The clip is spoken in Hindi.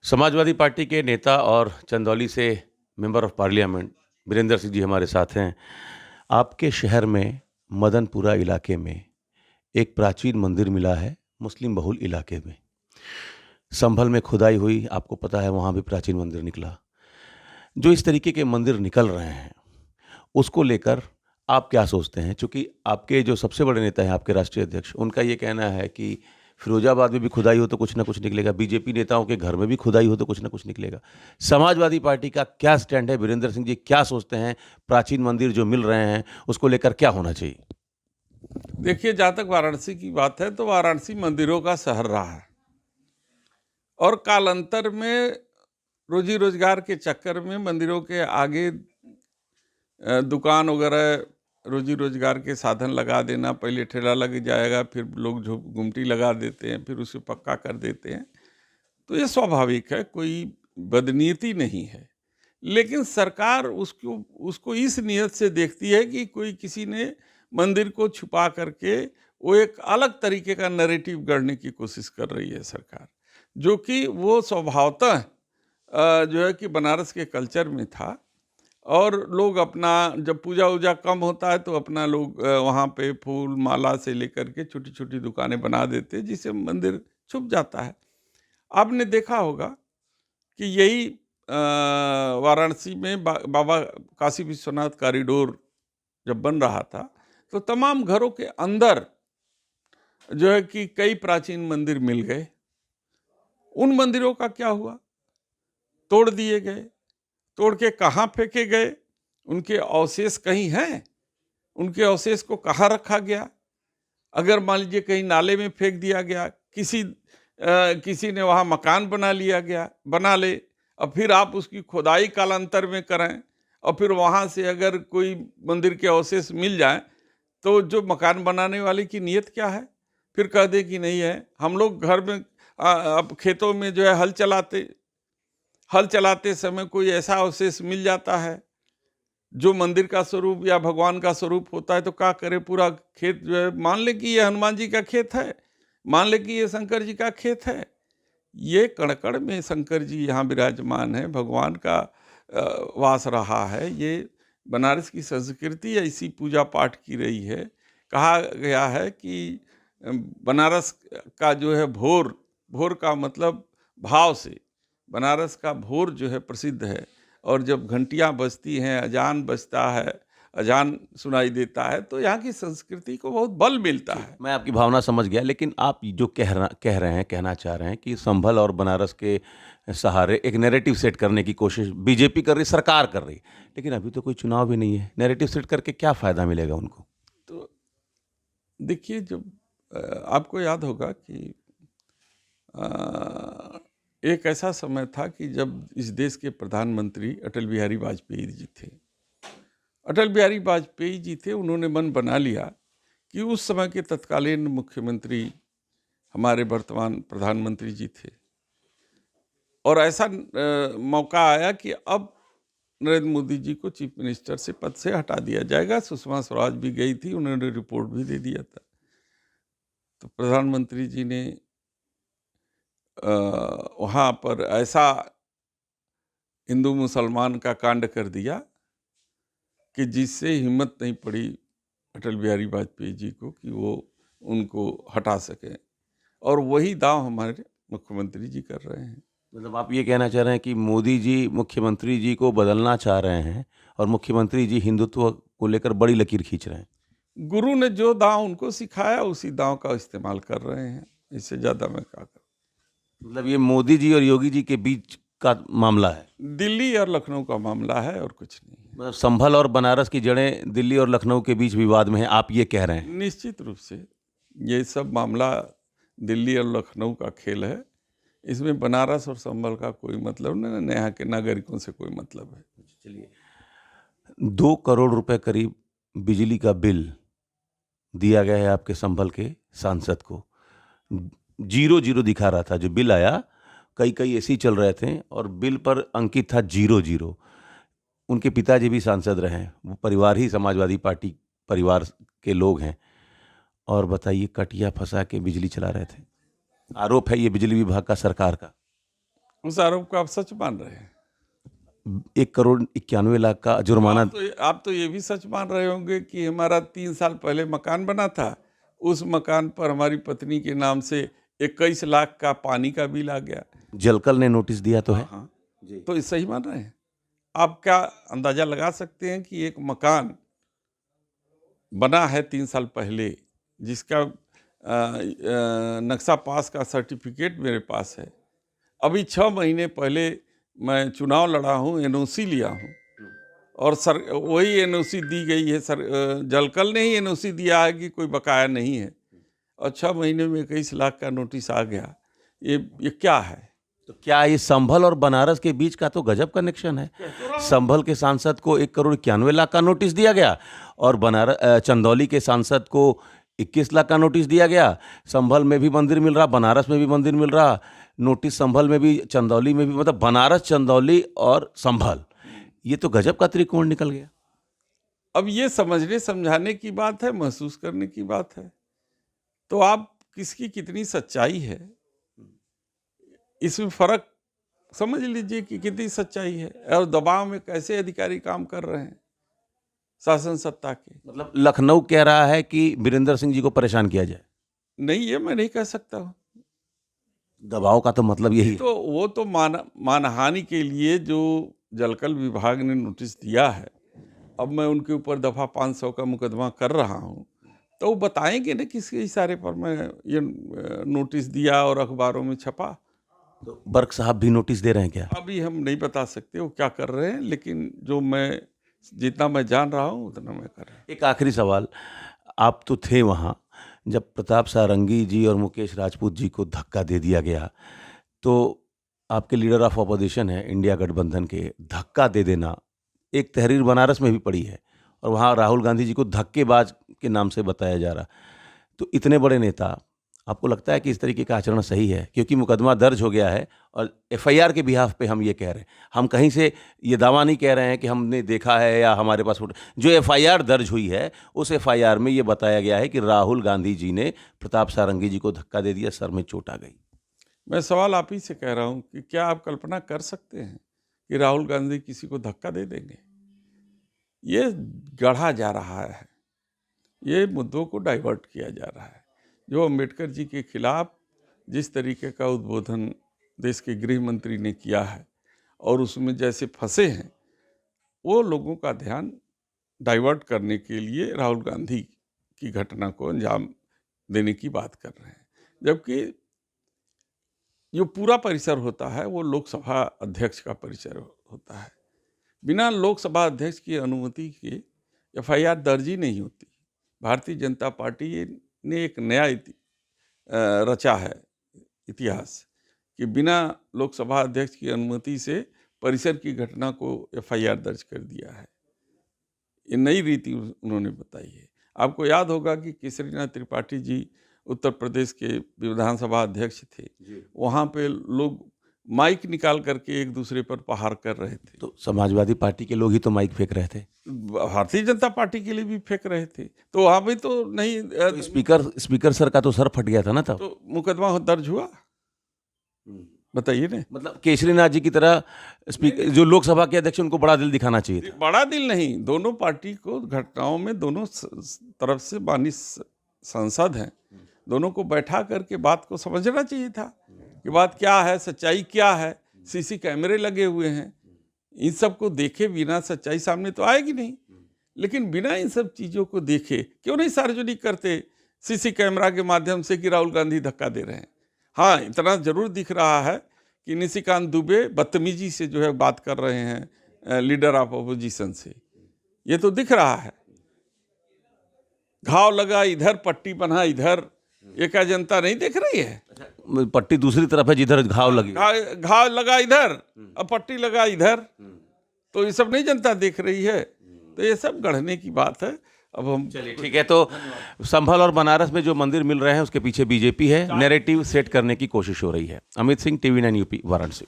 समाजवादी पार्टी के नेता और चंदौली से member of parliament Virendra Singh ji हमारे साथ हैं। आपके शहर में मदनपुरा इलाके में एक प्राचीन मंदिर मिला है, मुस्लिम बहुल इलाके में। संभल में खुदाई हुई, आपको पता है वहाँ भी प्राचीन मंदिर निकला। जो इस तरीके के मंदिर निकल रहे हैं, उसको लेकर आप क्या सोचते हैं? चूँकि आपके जो सबसे बड़े नेता हैं, आपके राष्ट्रीय अध्यक्ष, उनका ये कहना है कि फिरोजाबाद में भी खुदाई हो तो कुछ ना कुछ निकलेगा, बीजेपी नेताओं के घर में भी खुदाई हो तो कुछ ना कुछ निकलेगा। समाजवादी पार्टी का क्या स्टैंड है? वीरेंद्र सिंह जी क्या सोचते हैं? प्राचीन मंदिर जो मिल रहे हैं, उसको लेकर क्या होना चाहिए? देखिए, जहाँ तक वाराणसी की बात है तो वाराणसी मंदिरों का शहर रहा है और कालांतर में रोजी रोजगार के चक्कर में मंदिरों के आगे दुकान वगैरह रोजी रोजगार के साधन लगा देना, पहले ठेला लग जाएगा, फिर लोग जो गुमटी लगा देते हैं, फिर उसे पक्का कर देते हैं। तो ये स्वाभाविक है, कोई बदनीयती नहीं है। लेकिन सरकार उसको उसको इस नियत से देखती है कि कोई किसी ने मंदिर को छुपा करके वो एक अलग तरीके का नैरेटिव गढ़ने की कोशिश कर रही है सरकार, जो कि वो स्वभावतः जो है कि बनारस के कल्चर में था। और लोग अपना जब पूजा वूजा कम होता है तो अपना लोग वहाँ पे फूल माला से लेकर के छोटी छोटी दुकानें बना देते हैं, जिससे मंदिर छुप जाता है। आपने देखा होगा कि यही वाराणसी में बाबा काशी विश्वनाथ कॉरिडोर जब बन रहा था तो तमाम घरों के अंदर जो है कि कई प्राचीन मंदिर मिल गए। उन मंदिरों का क्या हुआ? तोड़ दिए गए। तोड़ के कहाँ फेंके गए? उनके अवशेष कहीं हैं? उनके अवशेष को कहाँ रखा गया? अगर मान लीजिए कहीं नाले में फेंक दिया गया, किसी ने वहाँ मकान बना ले और फिर आप उसकी खुदाई कालांतर में करें और फिर वहाँ से अगर कोई मंदिर के अवशेष मिल जाए तो जो मकान बनाने वाले की नीयत क्या है? फिर कह दे कि नहीं है। हम लोग घर में अब खेतों में जो है हल चलाते समय कोई ऐसा अवशेष मिल जाता है जो मंदिर का स्वरूप या भगवान का स्वरूप होता है, तो क्या करे? पूरा खेत जो है, मान ले कि ये हनुमान जी का खेत है, मान ले कि ये शंकर जी का खेत है, ये कण-कण में शंकर जी यहाँ विराजमान है, भगवान का वास रहा है। ये बनारस की संस्कृति ऐसी पूजा पाठ की रही है। कहा गया है कि बनारस का जो है भोर, भोर का मतलब भाव से, बनारस का भोर जो है प्रसिद्ध है। और जब घंटियाँ बजती हैं, अजान बजता है, अजान सुनाई देता है, तो यहाँ की संस्कृति को बहुत बल मिलता है। मैं आपकी भावना समझ गया, लेकिन आप जो कहना चाह रहे हैं कि संभल और बनारस के सहारे एक नैरेटिव सेट करने की कोशिश बीजेपी कर रही, सरकार कर रही। लेकिन अभी तो कोई चुनाव भी नहीं है। नैरेटिव सेट करके क्या फ़ायदा मिलेगा उनको? तो देखिए, जब आपको याद होगा कि एक ऐसा समय था कि जब इस देश के प्रधानमंत्री अटल बिहारी वाजपेयी जी थे। अटल बिहारी वाजपेयी जी थे, उन्होंने मन बना लिया कि उस समय के तत्कालीन मुख्यमंत्री हमारे वर्तमान प्रधानमंत्री जी थे, और ऐसा मौका आया कि अब नरेंद्र मोदी जी को चीफ मिनिस्टर से पद से हटा दिया जाएगा। सुषमा स्वराज भी गई थी, उन्होंने रिपोर्ट भी दे दिया था। तो प्रधानमंत्री जी ने वहाँ पर ऐसा हिंदू मुसलमान का कांड कर दिया कि जिससे हिम्मत नहीं पड़ी अटल बिहारी वाजपेयी जी को कि वो उनको हटा सकें। और वही दांव हमारे मुख्यमंत्री जी कर रहे हैं। मतलब आप ये कहना चाह रहे हैं कि मोदी जी मुख्यमंत्री जी को बदलना चाह रहे हैं और मुख्यमंत्री जी हिंदुत्व को लेकर बड़ी लकीर खींच रहे हैं। गुरु ने जो दांव उनको सिखाया उसी दांव का इस्तेमाल कर रहे हैं। इससे ज़्यादा मैं क्या करूं? मतलब ये मोदी जी और योगी जी के बीच का मामला है। दिल्ली और लखनऊ का मामला है और कुछ नहीं है। मतलब संभल और बनारस की जड़ें दिल्ली और लखनऊ के बीच विवाद में है, आप ये कह रहे हैं? निश्चित रूप से ये सब मामला दिल्ली और लखनऊ का खेल है। इसमें बनारस और संभल का कोई मतलब नहीं, न यहाँ के नागरिकों से कोई मतलब है। चलिए, 2 करोड़ रुपए करीब बिजली का बिल दिया गया है आपके संभल के सांसद को। 0-0 दिखा रहा था जो बिल आया, कई एसी चल रहे थे और बिल पर अंकित था 0-0। उनके पिताजी भी सांसद रहे हैं, वो परिवार ही समाजवादी पार्टी परिवार के लोग हैं। और बताइए, कटिया फंसा के बिजली चला रहे थे। आरोप है ये बिजली विभाग का, सरकार का। उस आरोप को आप सच मान रहे हैं? 1,91,91,00,000 का जुर्माना। आप तो ये भी सच मान रहे होंगे कि हमारा 3 साल पहले मकान बना था, उस मकान पर हमारी पत्नी के नाम से 21 लाख का पानी का बिल आ गया। जलकल ने नोटिस दिया तो है। हाँ, तो ये सही मान रहे हैं? आप क्या अंदाजा लगा सकते हैं कि एक मकान बना है 3 साल पहले, जिसका नक्शा पास का सर्टिफिकेट मेरे पास है। अभी 6 महीने पहले मैं चुनाव लड़ा हूँ, एनओसी लिया हूँ, और वही एनओसी दी गई है। जलकल ने ही एनओसी दिया है कि कोई बकाया नहीं है, और 6 महीने में 21 लाख का नोटिस आ गया। ये क्या है? तो क्या ये संभल और बनारस के बीच का तो गजब कनेक्शन है। संभल के सांसद को 1,91,91,00,000 का नोटिस दिया गया, और चंदौली के सांसद को 21 लाख का नोटिस दिया गया। संभल में भी मंदिर मिल रहा, बनारस में भी मंदिर मिल रहा, नोटिस संभल में भी, चंदौली में भी, मतलब बनारस, चंदौली और संभल, ये तो गजब का त्रिकोण निकल गया। अब ये समझने समझाने की बात है, महसूस करने की बात है। तो आप किसकी कितनी सच्चाई है, इसमें फर्क समझ लीजिए कि कितनी सच्चाई है, और दबाव में कैसे अधिकारी काम कर रहे हैं शासन सत्ता के। मतलब लखनऊ कह रहा है कि वीरेंद्र सिंह जी को परेशान किया जाए। नहीं, ये मैं नहीं कह सकता हूँ। दबाव का तो मतलब यही है। तो वो तो मानहानि के लिए जो जलकल विभाग ने नोटिस दिया है, अब मैं उनके ऊपर दफा 500 का मुकदमा कर रहा हूँ, तो वो बताएंगे ना किसके इशारे पर मैं ये नोटिस दिया और अखबारों में छपा। तो बर्क साहब भी नोटिस दे रहे हैं क्या? अभी हम नहीं बता सकते वो क्या कर रहे हैं, लेकिन जितना मैं जान रहा हूँ उतना मैं कर रहा हूँ। एक आखिरी सवाल, आप तो थे वहाँ जब प्रताप सारंगी जी और मुकेश राजपूत जी को धक्का दे दिया गया, तो आपके लीडर ऑफ अपोजिशन है इंडिया गठबंधन के, धक्का दे देना, एक तहरीर बनारस में भी पड़ी है, और वहाँ राहुल गांधी जी को धक्केबाज के नाम से बताया जा रहा। तो इतने बड़े नेता, आपको लगता है कि इस तरीके का आचरण सही है? क्योंकि मुकदमा दर्ज हो गया है, और एफआईआर के बिहाफ पे हम ये कह रहे हैं, हम कहीं से ये दावा नहीं कह रहे हैं कि हमने देखा है या हमारे पास जो एफआईआर दर्ज हुई है, उस एफआईआर में ये बताया गया है कि राहुल गांधी जी ने प्रताप सारंगी जी को धक्का दे दिया, सर में चोट आ गई। मैं सवाल आप ही से कह रहा हूँ कि क्या आप कल्पना कर सकते हैं कि राहुल गांधी किसी को धक्का दे देंगे? ये गढ़ा जा रहा है, ये मुद्दों को डाइवर्ट किया जा रहा है। जो अम्बेडकर जी के खिलाफ जिस तरीके का उद्बोधन देश के गृह मंत्री ने किया है, और उसमें जैसे फंसे हैं, वो लोगों का ध्यान डाइवर्ट करने के लिए राहुल गांधी की घटना को अंजाम देने की बात कर रहे हैं। जबकि जो पूरा परिसर होता है वो लोकसभा अध्यक्ष का परिसर होता है। बिना लोकसभा अध्यक्ष की अनुमति के एफआईआर दर्ज ही नहीं होती। भारतीय जनता पार्टी ने एक नया रचा है इतिहास कि बिना लोकसभा अध्यक्ष की अनुमति से परिसर की घटना को एफआईआर दर्ज कर दिया है। ये नई रीति उन्होंने बताई है। आपको याद होगा कि केसरीनाथ त्रिपाठी जी उत्तर प्रदेश के विधानसभा अध्यक्ष थे, वहाँ पे लोग माइक निकाल करके एक दूसरे पर प्रहार कर रहे थे। तो समाजवादी पार्टी के लोग ही तो माइक फेंक रहे थे, भारतीय जनता पार्टी के लिए भी फेंक रहे थे, तो वहाँ भी तो नहीं। तो स्पीकर सर का तो सर फट गया था ना तब। तो मुकदमा दर्ज हुआ, बताइए ना। मतलब केसरीनाथ जी की तरह स्पीकर जो लोकसभा के अध्यक्ष, उनको बड़ा दिल दिखाना चाहिए था। बड़ा दिल नहीं, दोनों पार्टी को घटनाओं में दोनों तरफ से माननीय सांसद हैं, दोनों को बैठा करके बात को समझना चाहिए था कि बात क्या है, सच्चाई क्या है। सीसी कैमरे लगे हुए हैं, इन सब को देखे बिना सच्चाई सामने तो आएगी नहीं। लेकिन बिना इन सब चीज़ों को देखे क्यों नहीं सार्वजनिक करते सीसी कैमरा के माध्यम से कि राहुल गांधी धक्का दे रहे हैं। हाँ, इतना जरूर दिख रहा है कि निशिकांत दुबे बदतमीजी से जो है बात कर रहे हैं लीडर ऑफ अपोजिशन से, ये तो दिख रहा है। घाव लगा इधर, पट्टी बना इधर, ये क्या जनता नहीं देख रही है? पट्टी दूसरी तरफ है जिधर घाव लगी, घाव लगा इधर और पट्टी लगा इधर, तो ये सब नहीं जनता देख रही है। तो ये सब गढ़ने की बात है। अब हम चलिए ठीक है। तो संभल और बनारस में जो मंदिर मिल रहे हैं उसके पीछे बीजेपी है, नैरेटिव सेट करने की कोशिश हो रही है। Amit Singh, TV9 UP, Varanasi.